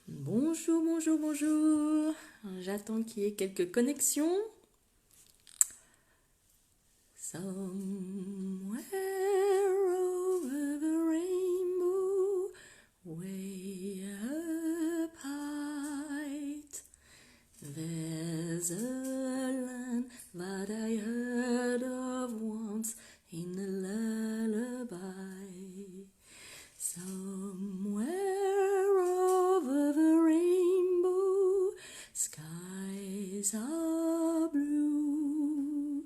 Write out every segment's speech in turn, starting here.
Bonjour, bonjour, bonjour. J'attends qu'il y ait quelques connexions. Somewhere over the rainbow, way up high, there's a land that I heard of once in a lullaby. Somewhere over the rainbow, skies are blue,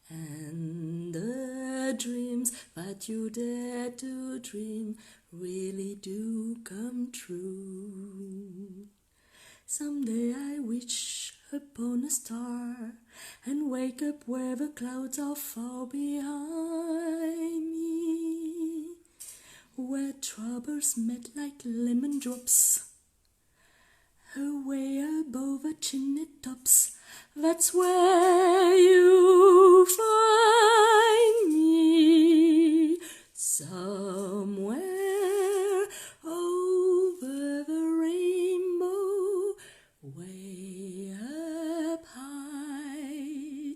and the dreams that you dare to dream really do come true. Someday I wish upon a star and wake up where the clouds are far behind me, where troubles met like lemon drops away above the chimney tops. That's where you find me, somewhere over the rainbow, way up high.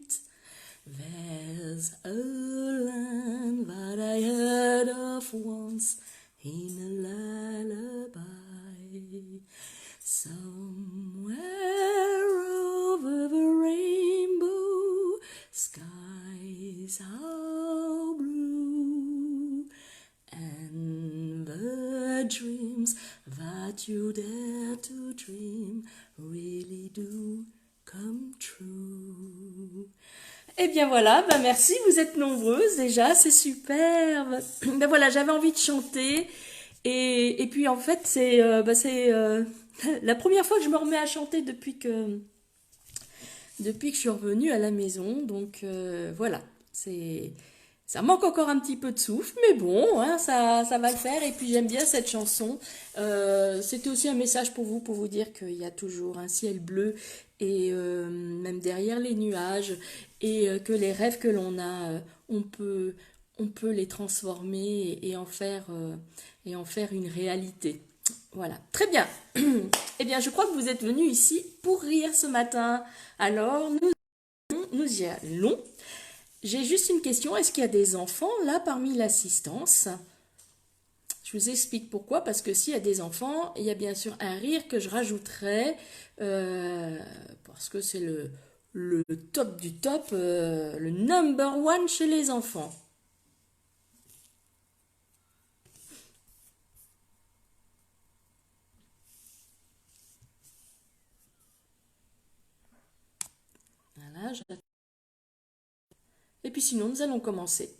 There's a land that I heard of once in a lullaby. Somewhere over the rainbow, skies are blue, and the dreams that you dare to dream really do come true. Eh bien voilà, ben merci, vous êtes nombreuses déjà, c'est superbe. Ben voilà, j'avais envie de chanter et puis en fait c'est la première fois que je me remets à chanter depuis que je suis revenue à la maison, donc voilà, c'est ça manque encore un petit peu de souffle, mais bon, hein, ça va le faire. Et puis j'aime bien cette chanson. C'était aussi un message pour vous dire qu'il y a toujours un ciel bleu et même derrière les nuages, et que les rêves que l'on a, on peut les transformer et en faire une réalité. Voilà, très bien. Eh bien, je crois que vous êtes venus ici pour rire ce matin. Alors, nous y allons. J'ai juste une question. Est-ce qu'il y a des enfants là parmi l'assistance? Je vous explique pourquoi. Parce que s'il y a des enfants, il y a bien sûr un rire que je rajouterai. Parce que c'est le top du top, le number one chez les enfants. Voilà. Et puis sinon, nous allons commencer.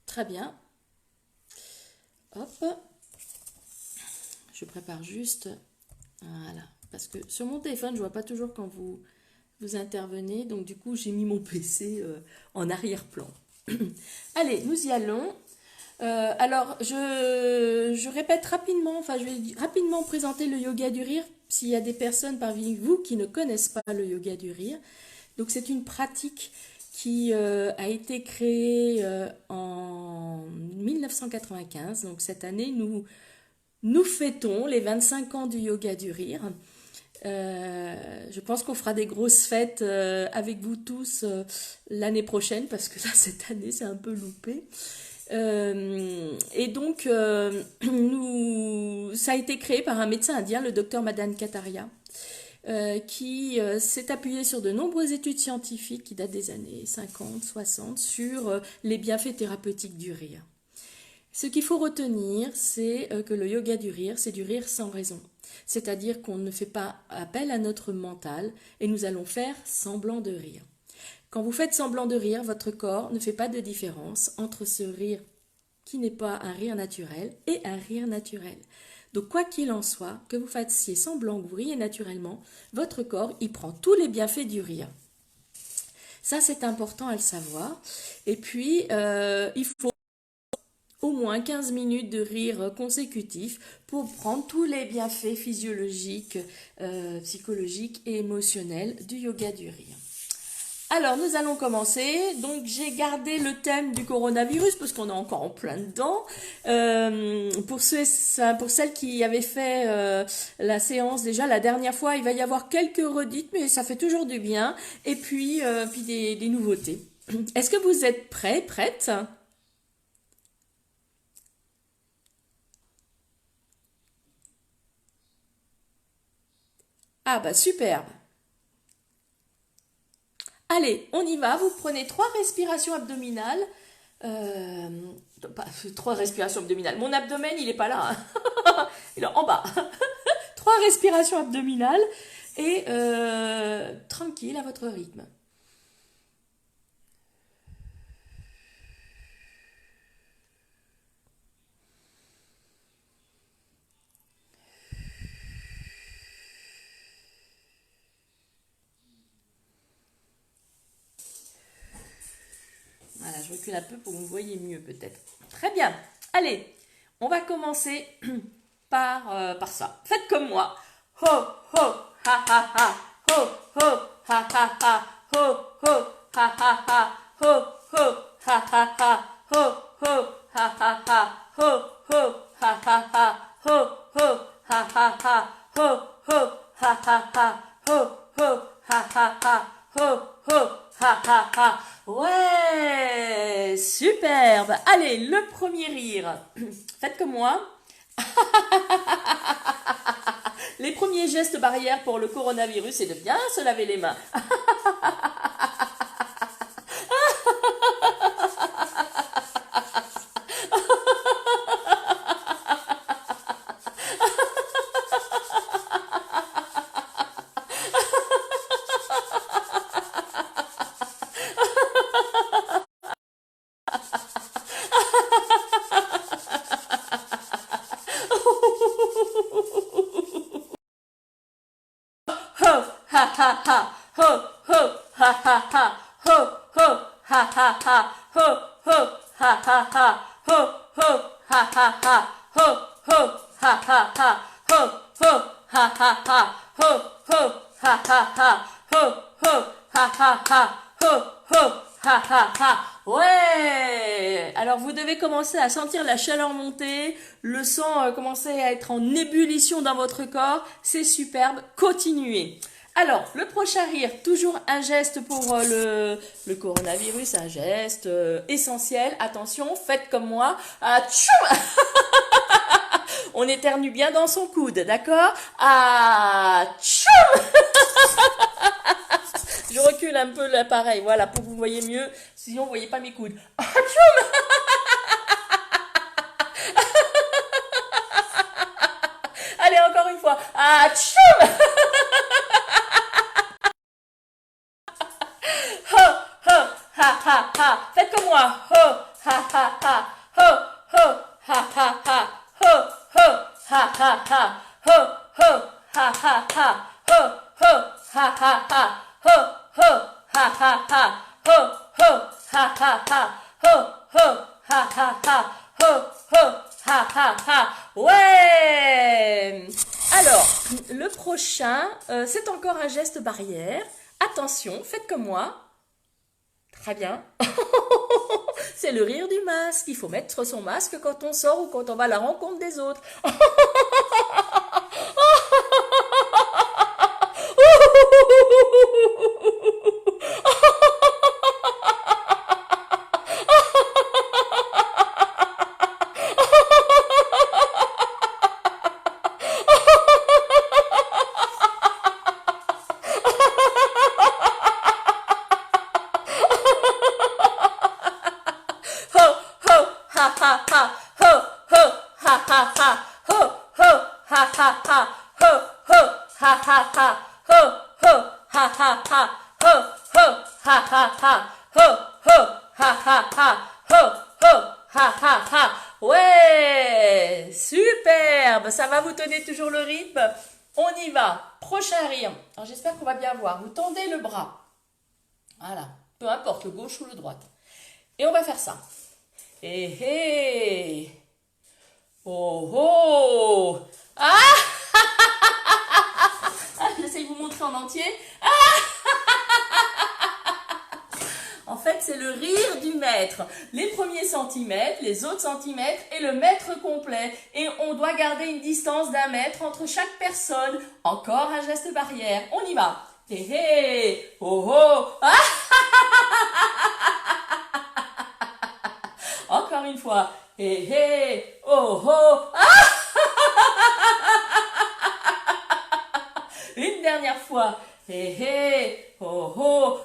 Très bien. Hop. Je prépare juste. Voilà. Parce que sur mon téléphone, je vois pas toujours quand vous intervenez. Donc du coup, j'ai mis mon PC en arrière-plan. Allez, nous y allons. Alors, je répète rapidement, enfin, je vais rapidement présenter le yoga du rire, s'il y a des personnes parmi vous qui ne connaissent pas le yoga du rire. Donc, c'est une pratique qui a été créée en 1995. Donc, cette année, nous fêtons les 25 ans du yoga du rire. Je pense qu'on fera des grosses fêtes avec vous tous l'année prochaine, parce que là, cette année, c'est un peu loupé. Et donc, ça a été créé par un médecin indien, le docteur Madan Kataria, qui s'est appuyé sur de nombreuses études scientifiques qui datent des années 50, 60 sur les bienfaits thérapeutiques du rire. Ce qu'il faut retenir, c'est que le yoga du rire, c'est du rire sans raison. C'est-à-dire qu'on ne fait pas appel à notre mental et nous allons faire semblant de rire. Quand vous faites semblant de rire, votre corps ne fait pas de différence entre ce rire qui n'est pas un rire naturel et un rire naturel. Donc quoi qu'il en soit, que vous fassiez semblant que vous riez naturellement, votre corps y prend tous les bienfaits du rire. Ça, c'est important à le savoir. Et puis, il faut au moins 15 minutes de rire consécutif pour prendre tous les bienfaits physiologiques, psychologiques et émotionnels du yoga du rire. Alors, nous allons commencer. Donc, j'ai gardé le thème du coronavirus parce qu'on est encore en plein dedans. Pour celles qui avaient fait la séance déjà la dernière fois, il va y avoir quelques redites, mais ça fait toujours du bien. Et puis des nouveautés. Est-ce que vous êtes prêts, prêtes? Ah bah superbe. Allez, on y va. Vous prenez trois respirations abdominales. Euh, pas- Trois respirations abdominales. Mon abdomen, il est pas là, hein. Il est en bas. Trois respirations abdominales et tranquille à votre rythme. Voilà, je recule un peu pour que vous voyez mieux peut-être. Très bien. Allez, on va commencer par ça. Faites comme moi. Ho, ho, ha, ha, ha. Ho, ho, ha, ha, ha. Ho, ho, ha, ha, ha. Ho, ho, ha, ha, ha. Ho, ho, ha, ha, ha. Ho, ho, ha, ha, ha. Ho, ho, ha, ha, ha. Ho, ho, ha, ha, ha. Ho, ho, ha, ha, ha. Ho, ho, ha, ha, ha. Ouais, superbe. Allez, le premier rire. Faites comme moi. Les premiers gestes barrières pour le coronavirus, c'est de bien se laver les mains. Ho, ha, ha, ha. Ho, ho, ha, ha, ha. Ho, ho, ha, ha, ha. Ho, ho, ha, ha, ha. Ho, ho, ha, ha, ha. Ho, ho, ha, ha, ha. Ho, ho, ha, ha, ha. Ho, ho, ha, ha, ha. Ho, ho, ha, ha, ha. Ho, ho, ha, ha, ha. Ouais. Alors vous devez commencer à sentir la chaleur monter, le sang commencer à être en ébullition dans votre corps. C'est superbe. Continuez. Alors, le prochain rire, toujours un geste pour le coronavirus, un geste essentiel. Attention, faites comme moi. Atchoum. On éternue bien dans son coude, d'accord? Atchoum. Je recule un peu l'appareil, voilà, pour que vous voyez mieux. Sinon, vous voyez pas mes coudes. Atchoum. Allez, encore une fois. Atchoum. Ho, ho, ha, ha, ha. Faites comme moi. Ho, ha, ha, ha. Ho, ho, ha, ha, ha. Ho, ho, ha, ha, ha. Ho, ho, ha, ha, ha. Ho, ho, ha, ha, ha. Ho, ho, ha, ha, ha. Ho, ho, ha, ha, ha. Ho, ho, ha, ha, ha. Ho, ho, ha, ha, ha. Ouais. Alors, le prochain, c'est encore un geste barrière. Attention, faites comme moi. Très bien. C'est le rire du masque. Il faut mettre son masque quand on sort ou quand on va à la rencontre des autres. Ho, ho, ha, ha, ha. Ho, ho, ha, ha, ha. Ho, ho, ha, ha, ha. Ho, ho, ha, ha, ha. Ho, ho, ha, ha, ha. Ho, ho, ha, ha, ha. Ho, ho, ha, ha, ha. Ho, ho, ha, ha, ha. Ouais, superbe. Ça va, vous tenez toujours le rythme? On y va. Prochain rire. Alors j'espère qu'on va bien voir. Vous tendez le bras. Voilà. Peu importe, le gauche ou le droite. Et on va faire ça. Hé hé. Oh oh. Ah, j'essaye de vous montrer en entier. c'est le rire du maître. Les premiers centimètres, les autres centimètres et le mètre complet. Et on doit garder une distance d'1 mètre entre chaque personne. Encore un geste barrière. On y va. Hé hé, oh oh, ah. Encore une fois. Hé hé, oh oh, ah. Une dernière fois. Hé hé, oh oh.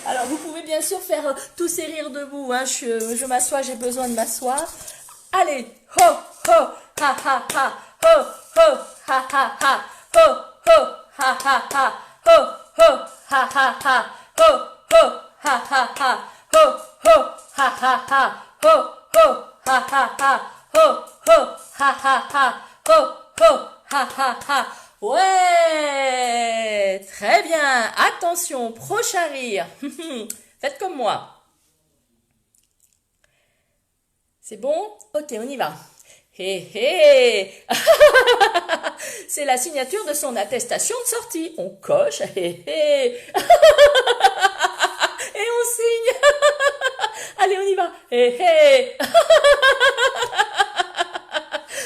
Alors vous pouvez bien sûr faire tous ces rires debout. Hein. Je m'assois, j'ai besoin de m'asseoir. Allez, ho ho, ha ha ha, ho ho, ha ha ha, ho ho, ha ha ha, ho ho, ha ha ha, ho ho, ha ha ha, ho ho, ha ha ha, ho ho, ha ha ha, ho ho, ha ha ha, ho ho, ha ha ha. Ouais, très bien. Attention, prochain rire. Faites comme moi. C'est bon? Ok, on y va. Hé hé. C'est la signature de son attestation de sortie. On coche. Hé hé. Et on signe. Allez, on y va. Hé hé.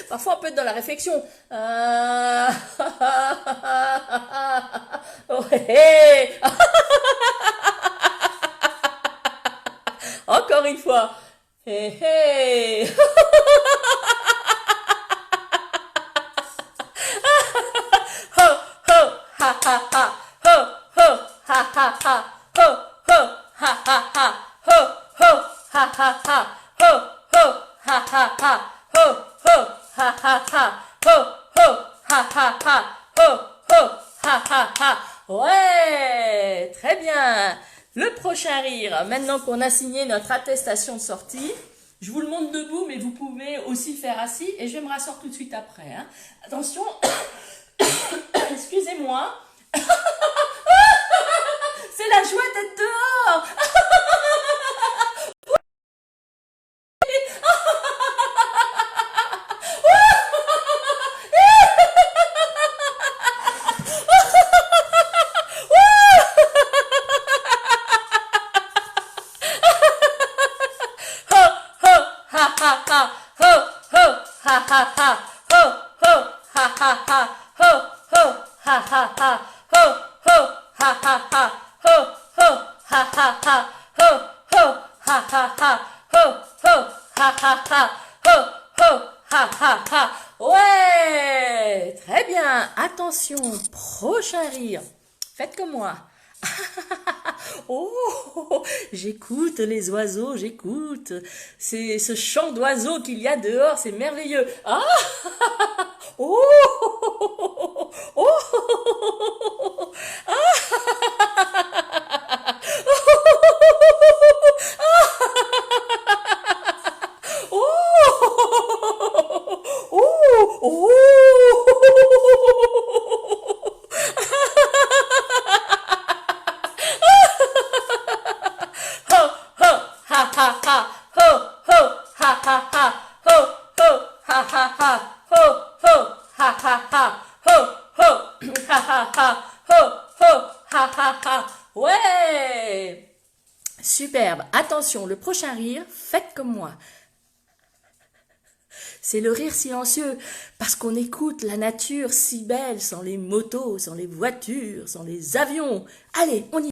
Parfois, on peut être dans la réflexion. Oh, hé, hé. Encore une fois. Hé, hé. Ho, ho, ha, ha, ha. Ho, ho, ha, ha, ha. Ho, ho, ha, ha, ha. Ho, ho, ha, ha, ha. Ho, ho, ha, ha, ha. Ho, ho, ha, ha, ha. Ho, ho, ha, ha, ha. Ho, ho, ha, ha, ha. Ouais, très bien. Le prochain rire, maintenant qu'on a signé notre attestation de sortie, je vous le montre debout, mais vous pouvez aussi faire assis et je vais me rasseoir tout de suite après. Hein. Attention, excusez-moi. C'est la joie d'être dehors. Ha ha ha, ho ho, ha ha ha, ho ho, ha ha ha, ho ho, ha ha ha, ho ho, ha ha ha, ho ho, ha ha ha, ho ho, ha ha ha, ho ho, ha ha ha, ho ho, ha ha ha. Ouais, très bien. Attention, prochain rire. Faites comme moi. Oh, j'écoute les oiseaux, j'écoute. C'est ce chant d'oiseaux qu'il y a dehors, c'est merveilleux. Ah, oh, oh, oh, oh, ha ha ha, ho ho, ha ha ha, ho ho, ha ha ha, ho ho, ha ha ha, ho ho, ha ha ha, ho ho, ha ha ha. Ouais, superbe. Attention, le prochain rire, faites comme moi. C'est le rire silencieux, parce qu'on écoute la nature si belle, sans les motos, sans les voitures, sans les avions. Allez, on y va.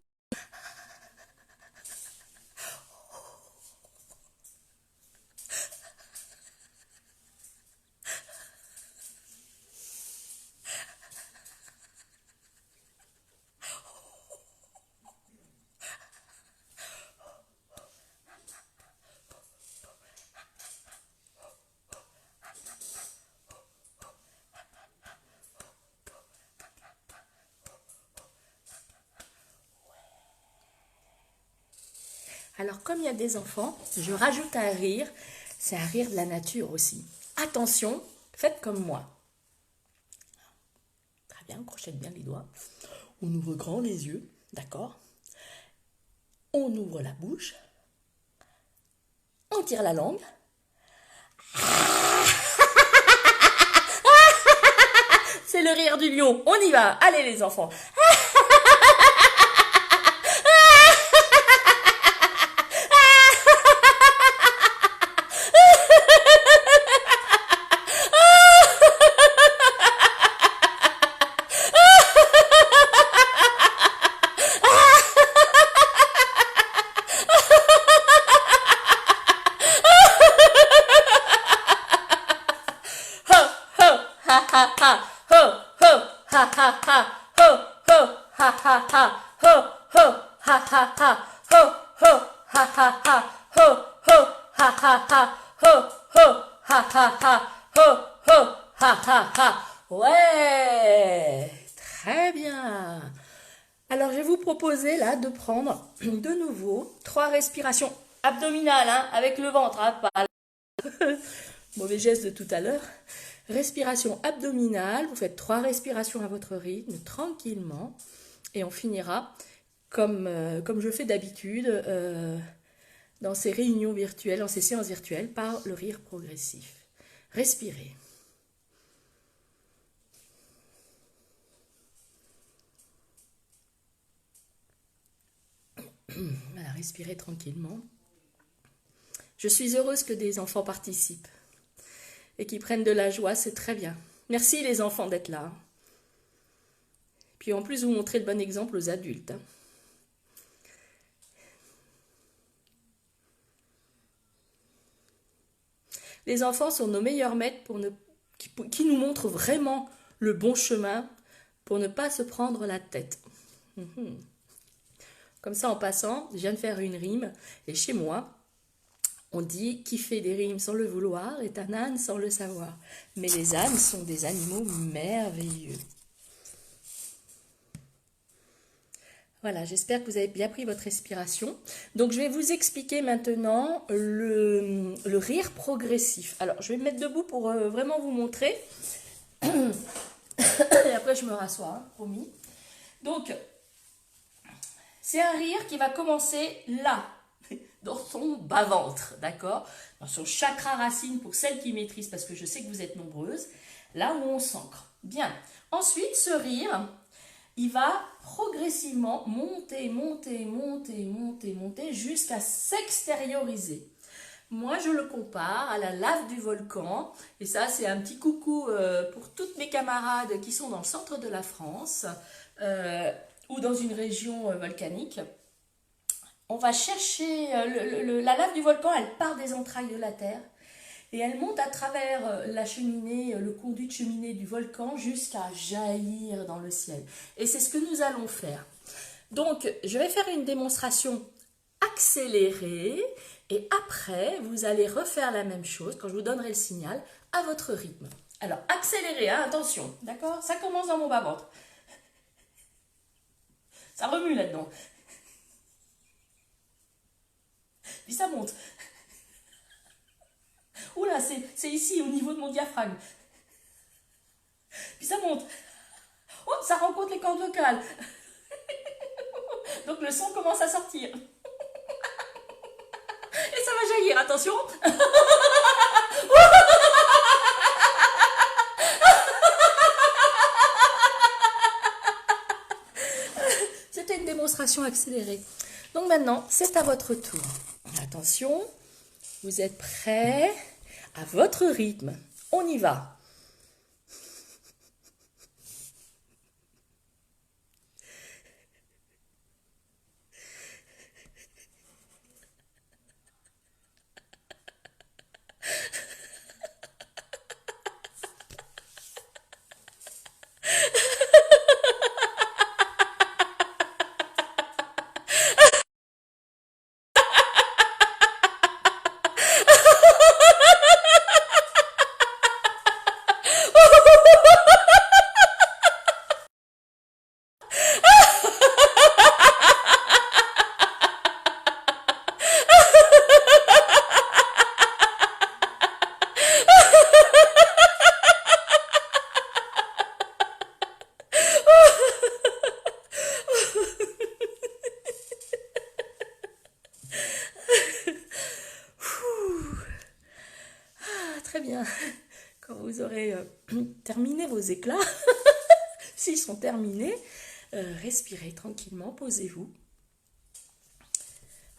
Alors, comme il y a des enfants, je rajoute un rire. C'est un rire de la nature aussi. Attention, faites comme moi. Très bien, on crochette bien les doigts. On ouvre grand les yeux, d'accord? On ouvre la bouche. On tire la langue. C'est le rire du lion. On y va. Allez les enfants. ha ha, ho ho, ha ha ha, ho ho, ha ha ha, ho ho, ha ha ha, ho ho, ha ha ha, ho ho, ha ha ha, ho ho, ha ha ha, ho ho, ha ha ha. Ouais, très bien. Alors, je vais vous proposer là de prendre de nouveau 3 respirations abdominales, hein, avec le ventre, hein, pas mauvais geste de tout à l'heure. Respiration abdominale, vous faites 3 respirations à votre rythme, tranquillement, et on finira comme je fais d'habitude dans ces réunions virtuelles, dans ces séances virtuelles, par le rire progressif. Respirez. Voilà, respirez tranquillement. Je suis heureuse que des enfants participent et qu'ils prennent de la joie, c'est très bien. Merci les enfants d'être là. Puis en plus, vous montrez de bon exemple aux adultes. Les enfants sont nos meilleurs maîtres qui nous montrent vraiment le bon chemin pour ne pas se prendre la tête. Comme ça, en passant, je viens de faire une rime, et chez moi, on dit qui fait des rimes sans le vouloir est un âne sans le savoir. Mais les ânes sont des animaux merveilleux. Voilà, j'espère que vous avez bien pris votre respiration. Donc, je vais vous expliquer maintenant le rire progressif. Alors, je vais me mettre debout pour vraiment vous montrer. Et après, je me rassois, hein, promis. Donc, c'est un rire qui va commencer là, dans son bas-ventre, d'accord? Dans son chakra racine, pour celles qui maîtrisent, parce que je sais que vous êtes nombreuses, là où on s'ancre. Bien. Ensuite, ce rire, il va progressivement monter, monter, monter, monter, monter, jusqu'à s'extérioriser. Moi, je le compare à la lave du volcan. Et ça, c'est un petit coucou pour toutes mes camarades qui sont dans le centre de la France ou dans une région volcanique. On va chercher, la lave du volcan, elle part des entrailles de la Terre et elle monte à travers la cheminée, le conduit de cheminée du volcan jusqu'à jaillir dans le ciel. Et c'est ce que nous allons faire. Donc, je vais faire une démonstration accélérée et après, vous allez refaire la même chose quand je vous donnerai le signal à votre rythme. Alors, accélérez, hein, attention, d'accord? Ça commence dans mon bas-ventre. Ça remue là-dedans. Puis ça monte. Oula, c'est ici, au niveau de mon diaphragme. Puis ça monte. Oh, ça rencontre les cordes vocales. Donc le son commence à sortir. Et ça va jaillir, attention. C'était une démonstration accélérée. Donc maintenant, c'est à votre tour. Attention, vous êtes prêts? À votre rythme. On y va. Très bien. Quand vous aurez terminé vos éclats, s'ils sont terminés, respirez tranquillement, posez-vous.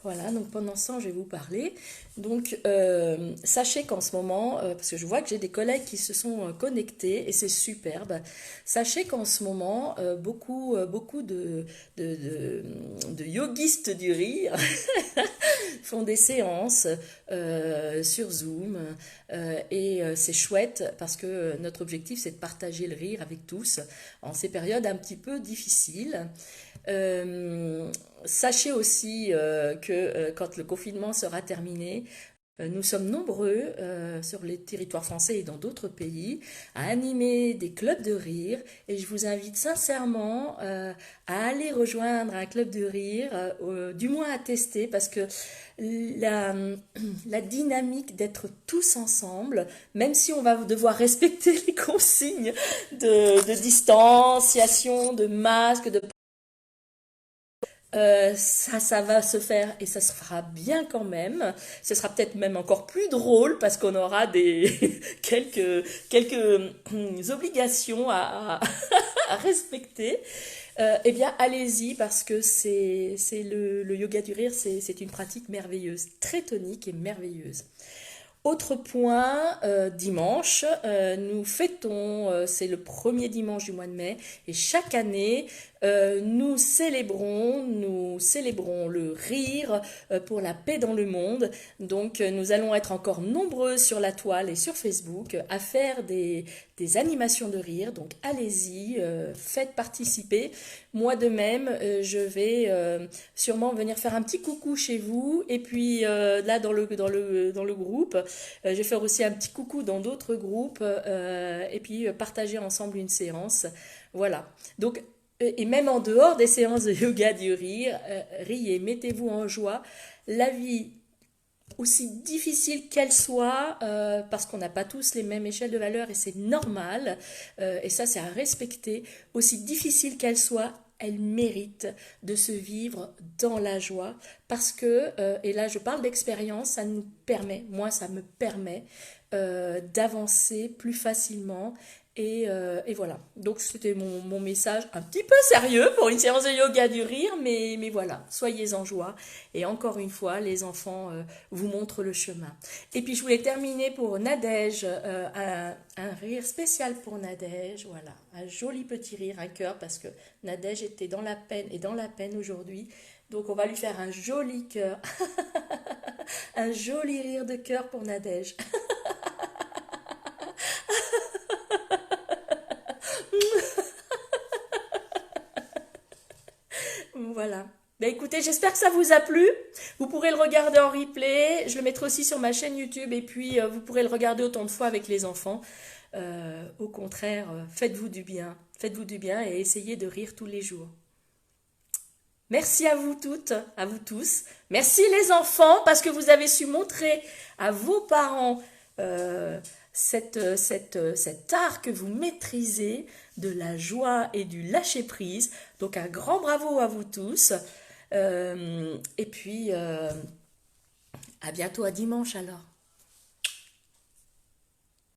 Voilà, donc pendant ce temps, je vais vous parler. Donc, sachez qu'en ce moment, parce que je vois que j'ai des collègues qui se sont connectés et c'est superbe. Sachez qu'en ce moment, beaucoup de yogistes du rire font des séances sur Zoom et c'est chouette parce que notre objectif c'est de partager le rire avec tous en ces périodes un petit peu difficiles. Sachez aussi que quand le confinement sera terminé, nous sommes nombreux sur les territoires français et dans d'autres pays à animer des clubs de rire et je vous invite sincèrement à aller rejoindre un club de rire, du moins à tester parce que la, la dynamique d'être tous ensemble, même si on va devoir respecter les consignes de distanciation, de masque, de ça va se faire et ça se fera bien quand même. Ce sera peut-être même encore plus drôle parce qu'on aura des quelques obligations à respecter. Eh bien, allez-y parce que c'est le yoga du rire, c'est une pratique merveilleuse, très tonique et merveilleuse. Autre point, dimanche, nous fêtons, c'est le premier dimanche du mois de mai, et chaque année, nous célébrons le rire pour la paix dans le monde. Donc, nous allons être encore nombreux sur la toile et sur Facebook à faire des animations de rire. Donc, allez-y, faites participer. Moi de même, je vais sûrement venir faire un petit coucou chez vous. Et puis là, dans le groupe, je vais faire aussi un petit coucou dans d'autres groupes. Et puis partager ensemble une séance. Voilà. Donc, et même en dehors des séances de yoga du rire, riez, mettez-vous en joie. La vie, aussi difficile qu'elle soit, parce qu'on n'a pas tous les mêmes échelles de valeur et c'est normal, et ça c'est à respecter, aussi difficile qu'elle soit, elle mérite de se vivre dans la joie, parce que, et là je parle d'expérience, ça nous permet, moi ça me permet d'avancer plus facilement et voilà. Donc c'était mon message un petit peu sérieux pour une séance de yoga du rire, mais voilà, soyez en joie. Et encore une fois, les enfants vous montrent le chemin. Et puis je voulais terminer pour Nadège, un rire spécial pour Nadège, voilà, un joli petit rire, un cœur, parce que Nadège était dans la peine et dans la peine aujourd'hui. Donc on va lui faire un joli cœur, un joli rire de cœur pour Nadège. Voilà. Ben écoutez, j'espère que ça vous a plu. Vous pourrez le regarder en replay. Je le mettrai aussi sur ma chaîne YouTube et puis vous pourrez le regarder autant de fois avec les enfants. Au contraire, faites-vous du bien. Faites-vous du bien et essayez de rire tous les jours. Merci à vous toutes, à vous tous. Merci les enfants parce que vous avez su montrer à vos parents cet art que vous maîtrisez de la joie et du lâcher-prise. Donc un grand bravo à vous tous. Et puis à bientôt à dimanche alors.